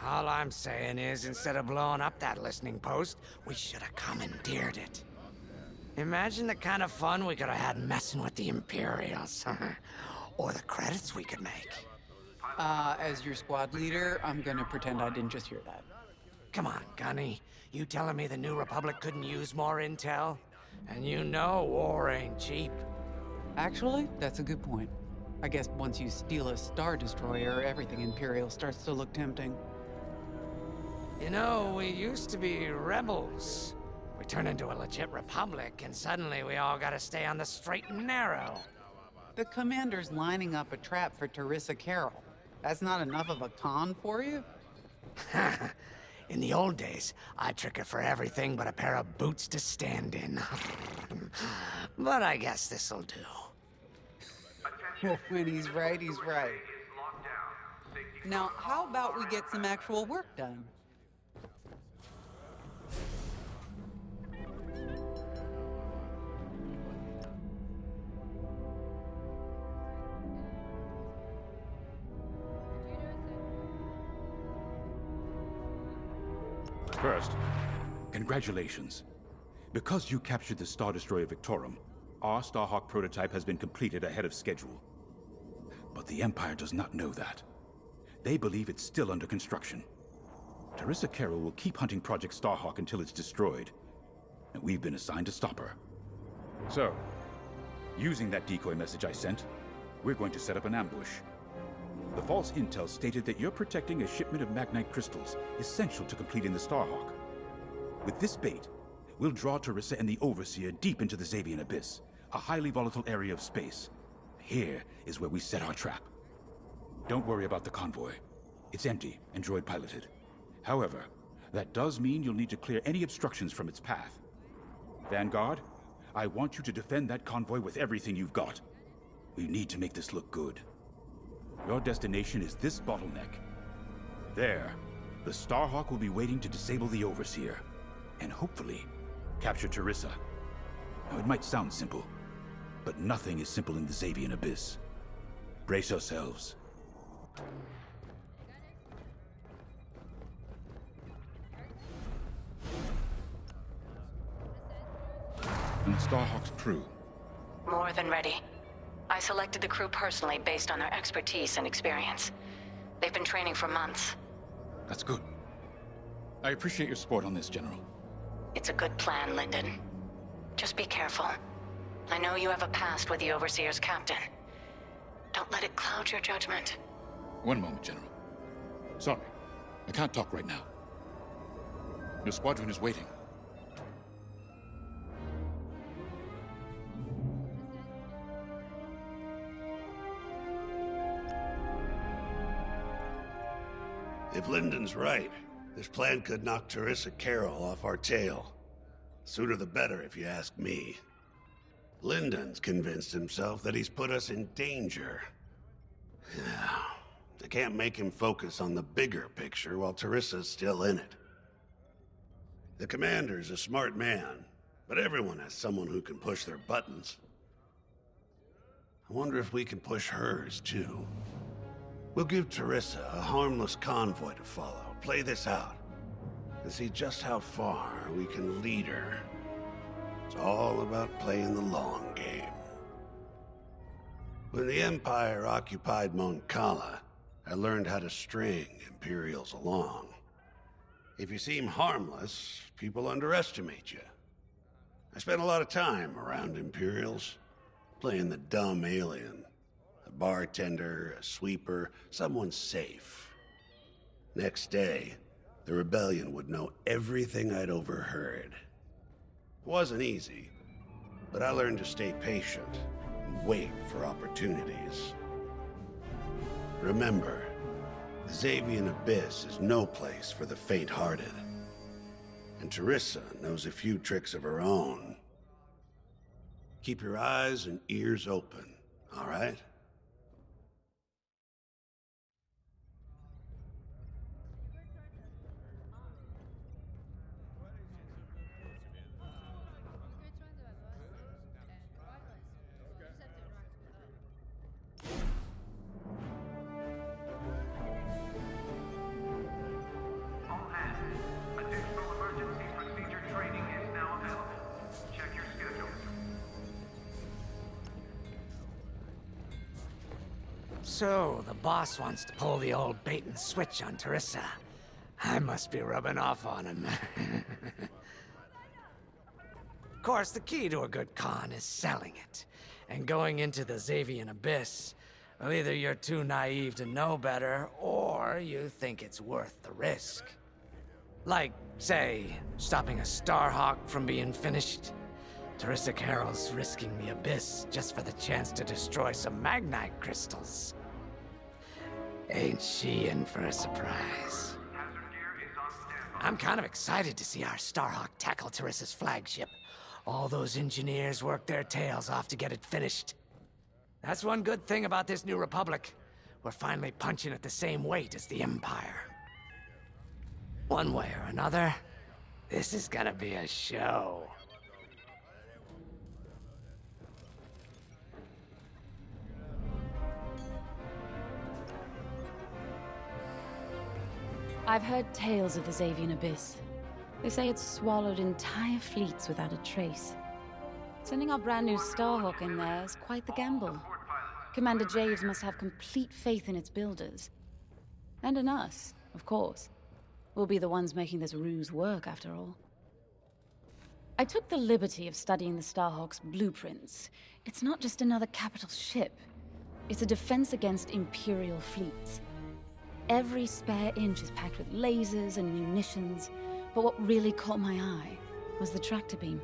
All I'm saying is, instead of blowing up that listening post, we should have commandeered it. Imagine the kind of fun we could have had messing with the Imperials. Or the credits we could make. As your squad leader, I'm gonna pretend I didn't just hear that. Come on, Gunny. You telling me the New Republic couldn't use more intel? And you know war ain't cheap. Actually, that's a good point. I guess once you steal a Star Destroyer, everything Imperial starts to look tempting. You know, we used to be rebels. We turned into a legit republic, and suddenly we all gotta stay on the straight and narrow. The commander's lining up a trap for Teresa Carroll. That's not enough of a con for you? In the old days, I'd trick her for everything but a pair of boots to stand in. But I guess this'll do. Well, when he's right, he's right. Now, how about we get some actual work done? First, congratulations. Because you captured the Star Destroyer Victorum, our Starhawk prototype has been completed ahead of schedule. But the Empire does not know that. They believe it's still under construction. Teresa Carroll will keep hunting Project Starhawk until it's destroyed, and we've been assigned to stop her. So, using that decoy message I sent, we're going to set up an ambush. The false intel stated that you're protecting a shipment of Magnite crystals, essential to completing the Starhawk. With this bait, we'll draw Teresa and the Overseer deep into the Zavian Abyss, a highly volatile area of space. Here is where we set our trap. Don't worry about the convoy. It's empty and droid-piloted. However, that does mean you'll need to clear any obstructions from its path. Vanguard, I want you to defend that convoy with everything you've got. We need to make this look good. Your destination is this bottleneck. There, the Starhawk will be waiting to disable the Overseer, and hopefully, capture Teresa. Now, it might sound simple, but nothing is simple in the Zavian Abyss. Brace yourselves. And Starhawk's crew. More than ready. I selected the crew personally based on their expertise and experience. They've been training for months. That's good. I appreciate your support on this, General. It's a good plan, Lyndon. Just be careful. I know you have a past with the Overseer's captain. Don't let it cloud your judgment. One moment, General. Sorry, I can't talk right now. Your squadron is waiting. If Lyndon's right, this plan could knock Teresa Carroll off our tail. Sooner the better, if you ask me. Lyndon's convinced himself that he's put us in danger. I can't make him focus on the bigger picture while Teresa's still in it. The commander's a smart man, but everyone has someone who can push their buttons. I wonder if we can push hers, too. We'll give Teresa a harmless convoy to follow, play this out, and see just how far we can lead her. It's all about playing the long game. When the Empire occupied Mon Cala, I learned how to string Imperials along. If you seem harmless, people underestimate you. I spent a lot of time around Imperials, playing the dumb alien. A bartender, a sweeper, someone safe. Next day, the rebellion would know everything I'd overheard. It wasn't easy, but I learned to stay patient and wait for opportunities. Remember, the Zavian Abyss is no place for the faint-hearted. And Teresa knows a few tricks of her own. Keep your eyes and ears open, all right? So, the boss wants to pull the old bait and switch on Teresa. I must be rubbing off on him. Of course, the key to a good con is selling it. And going into the Zavian Abyss, well, either you're too naive to know better, or you think it's worth the risk. Like, say, stopping a Starhawk from being finished. Teresa Carroll's risking the Abyss just for the chance to destroy some Magnite crystals. Ain't she in for a surprise? I'm kind of excited to see our Starhawk tackle Teresa's flagship. All those engineers worked their tails off to get it finished. That's one good thing about this new Republic. We're finally punching at the same weight as the Empire. One way or another, this is gonna be a show. I've heard tales of the Zavian Abyss. They say it's swallowed entire fleets without a trace. Sending our brand new Starhawk in there is quite the gamble. Commander Javes must have complete faith in its builders. And in us, of course. We'll be the ones making this ruse work, after all. I took the liberty of studying the Starhawk's blueprints. It's not just another capital ship. It's a defense against imperial fleets. Every spare inch is packed with lasers and munitions, but what really caught my eye was the tractor beam.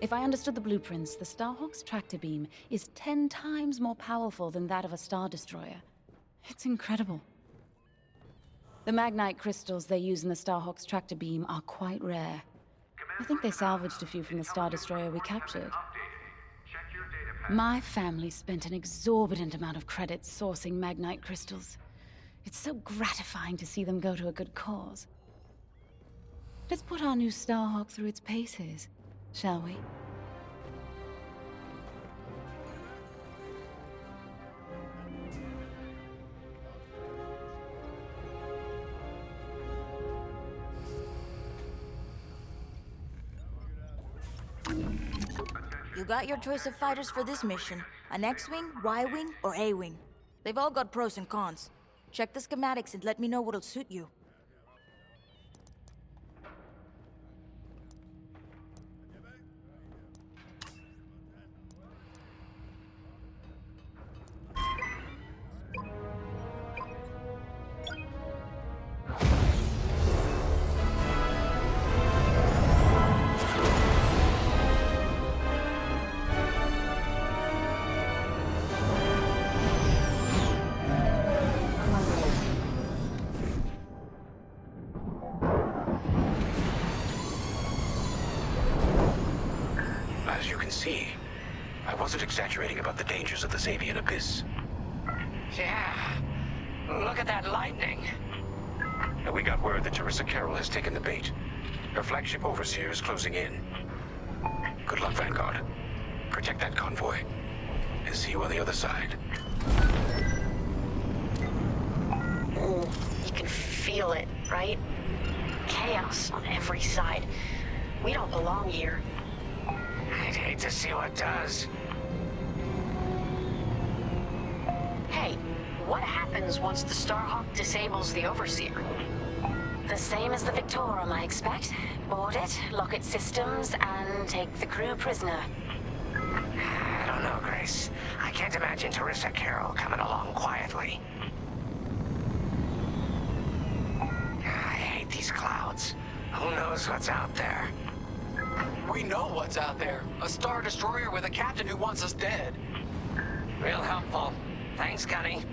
If I understood the blueprints, the Starhawk's tractor beam is 10 times more powerful than that of a Star Destroyer. It's incredible. The Magnite crystals they use in the Starhawk's tractor beam are quite rare. I think they salvaged a few from the Star Destroyer we captured. My family spent an exorbitant amount of credits sourcing Magnite crystals. It's so gratifying to see them go to a good cause. Let's put our new Starhawk through its paces, shall we? You got your choice of fighters for this mission. An X-Wing, Y-Wing, or A-Wing. They've all got pros and cons. Check the schematics and let me know what'll suit you. See, I wasn't exaggerating about the dangers of the Zavian Abyss. Yeah. Look at that lightning. And we got word that Teresa Carroll has taken the bait. Her flagship Overseer is closing in. Good luck, Vanguard. Protect that convoy. And see you on the other side. You can feel it, right? Chaos on every side. We don't belong here. I'd hate to see what does. Hey, what happens once the Starhawk disables the Overseer? The same as the Victorum, I expect. Board it, lock its systems, and take the crew prisoner. I don't know, Grace. I can't imagine Teresa Carroll coming along quietly. I hate these clouds. Who knows what's out there? We know what's out there. A Star Destroyer with a captain who wants us dead. Real helpful. Thanks, Gunny.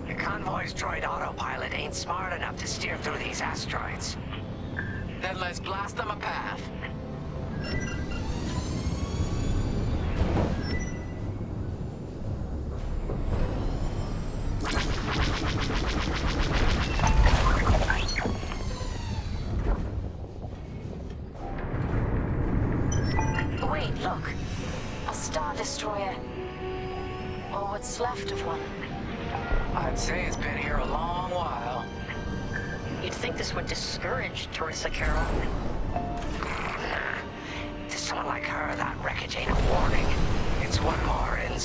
The convoy's droid autopilot ain't smart enough to steer through these asteroids. Then let's blast them a path. Wait, look. A Star Destroyer. Or what's left of one. I'd say it's been here a long while. You'd think this would discourage Teresa Carroll. To someone like her, that wreckage ain't a warning. It's one more in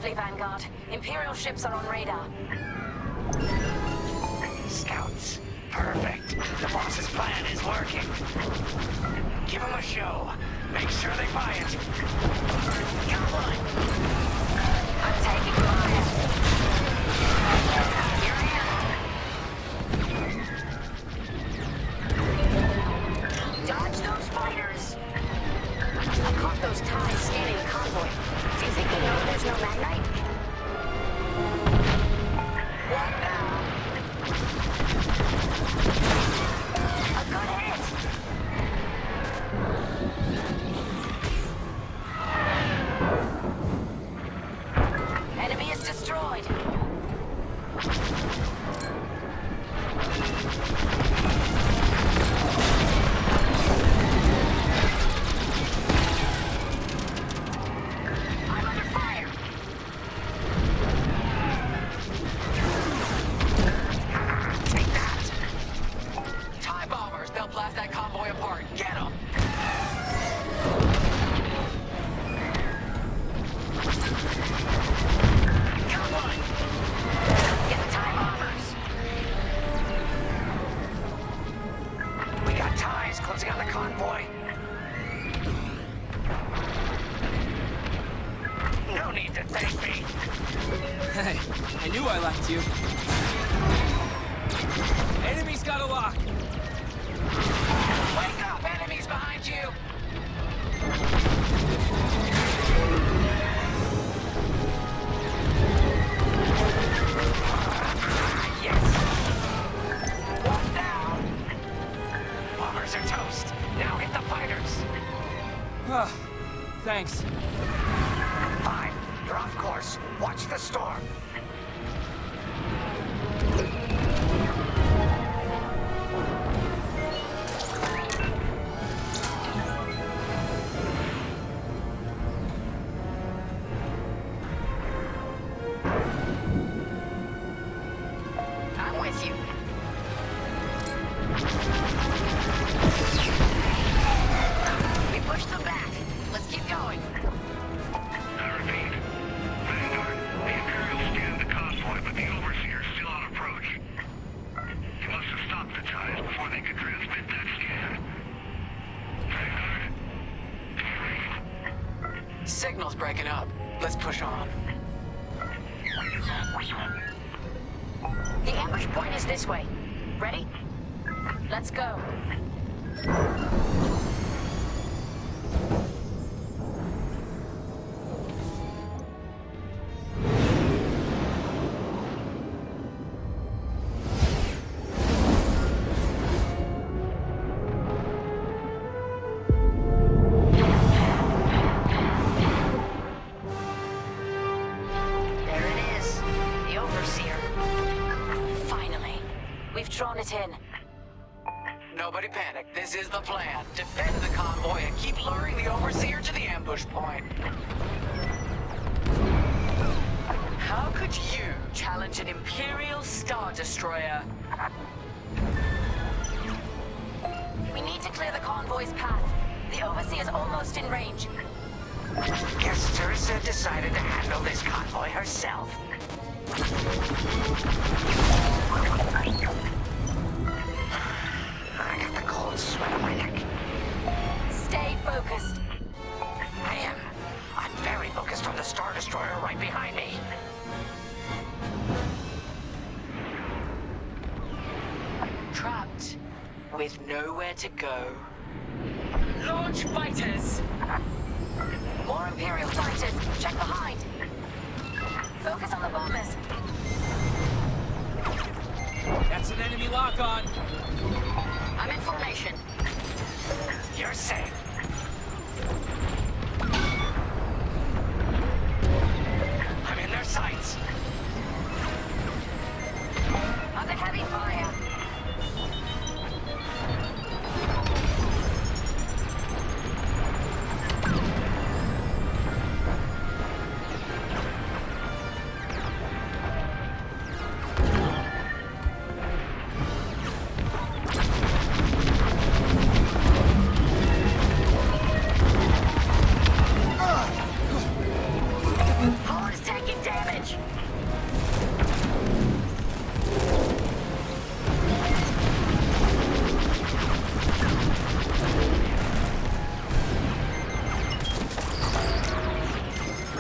swiftly, Vanguard. Imperial ships are on radar. Scouts. Perfect. The boss's plan is working. Give them a show. Make sure they buy it. Got one. I'm taking fire. Here I am. Dodge those fighters. I caught those ties scanning the convoy. Do you think they know there's no magnite? What now? A good hit! Enemy is destroyed. I'm under fire. Take that. TIE bombers, they'll blast that convoy apart. Get them! Got one. Get the TIE bombers. We got ties closing on the convoy. No need to thank me. Hey, I knew I liked you. Enemy's got a lock. Wake up! Enemies behind you! Yes. One down. Bombers are toast. Now hit the fighters. Ah, thanks. 5. You're off course. Watch the storm. I'm with you. We pushed them back. Let's keep going. I repeat. Vanguard, the Imperials scanned the convoy, but the Overseer's still on approach. You must have stopped the ties before they could transmit that scan. Vanguard, are you ready? Signal's breaking up. Let's push on. The ambush point is this way. Ready? Let's go. There it is. The Overseer. Finally. We've drawn it in. Nobody panic. This is the plan. Defend the convoy and keep luring the Overseer to the ambush point. How could you challenge an Imperial Star Destroyer? We need to clear the convoy's path. The Overseer's almost in range. Guess Teresa decided to handle this convoy herself. I got the cold sweat on my neck. Stay focused. I am. I'm very focused on the Star Destroyer right behind me. Trapped. With nowhere to go. Launch fighters! More Imperial fighters! Check behind! Focus on the bombers! That's an enemy lock-on. I'm in formation. You're safe. I'm in their sights. Under heavy fire!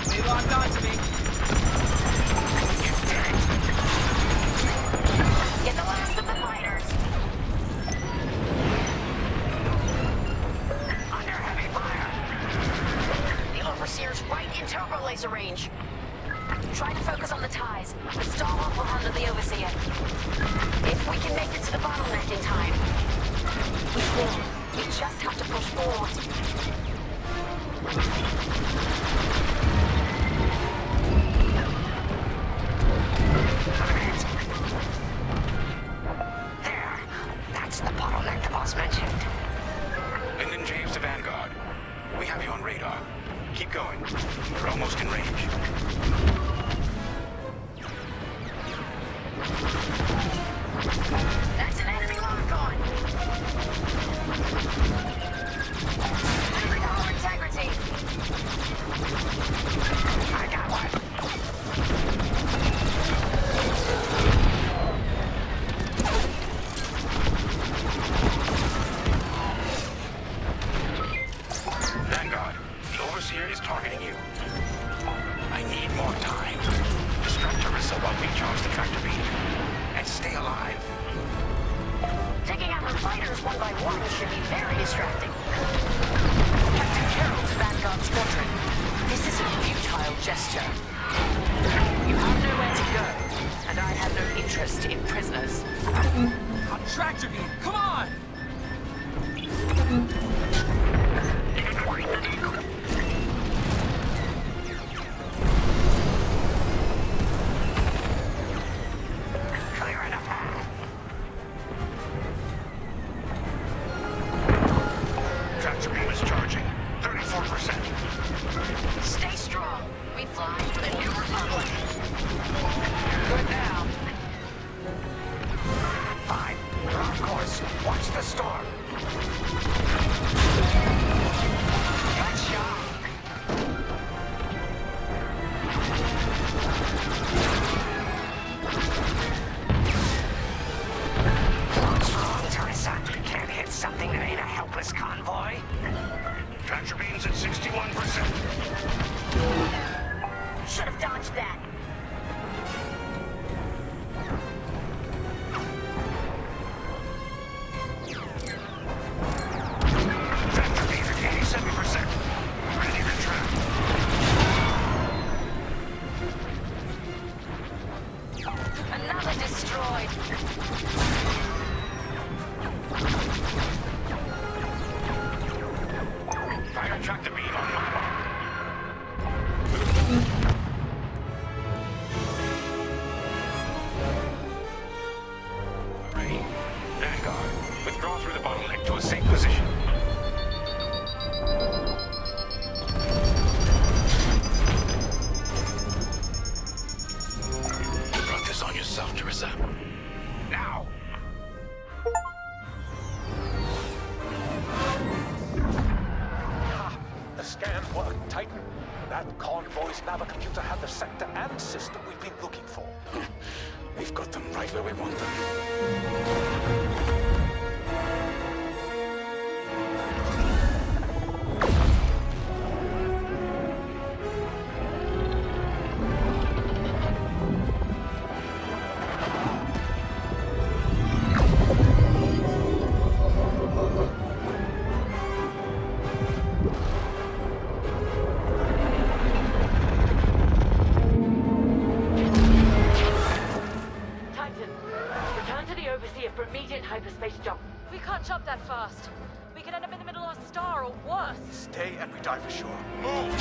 They locked onto me. Get the last of the fighters. Under heavy fire. The Overseer's right in turbo laser range. Try to focus on the ties. The Starhawk will handle the Overseer. If we can make it to the bottleneck in time. We will. We just have to push forward. There. That's the bottleneck the boss mentioned. Lyndon James to Vanguard. We have you on radar. Keep going. We're almost in range. That's an enemy lock on. Our integrity. I got one. Vanguard, the Overseer is targeting you. I need more time. Distract Teresa while we charge the tractor beam. And stay alive. Taking out our fighters one by one should be very distracting. Captain Carroll to Vanguard Squadron. This is a futile gesture. You have nowhere to go, and I have no interest in prisoners. Tractor beam, come on! Clearing a path. Tractor beam is charging. 34%. Stay strong. We fly for the New Republic. Good now. 5. We're on course. Watch the storm. Good shot. What's wrong, Teresa? Can't hit something that ain't a helpless convoy? Tractor beam's at 61%. Should have dodged that. Tractor beam at 87%. Ready to trap. Another destroyed. Fire tractor beam on my mark. Ready. Vanguard, withdraw through the bottleneck to a safe position. You brought this on yourself, Teresa. Now! The scan worked, Titan. That convoy's navicomputer had the sector and system we've been looking for. We've got them right where we want them. Titan, return to the Overseer for immediate hyperspace jump. We can't jump that fast. We could end up in the middle of a star or worse. Stay and we die for sure. Move!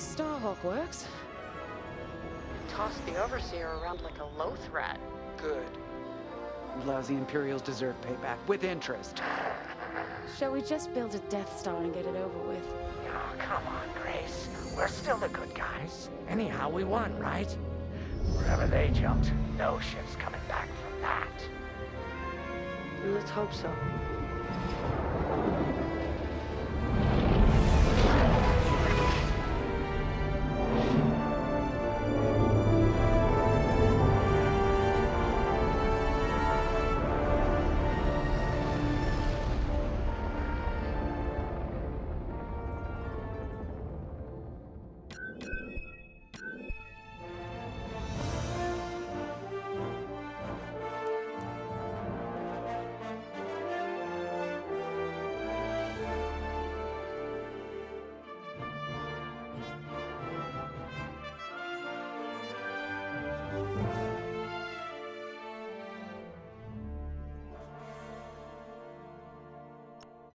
Starhawk works. Toss the Overseer around like a loath rat. Good. Lousy Imperials deserve payback, with interest. Shall we just build a Death Star and get it over with? Oh, come on, Grace. We're still the good guys. Anyhow, we won, right? Wherever they jumped, no ship's coming back from that. Let's hope so.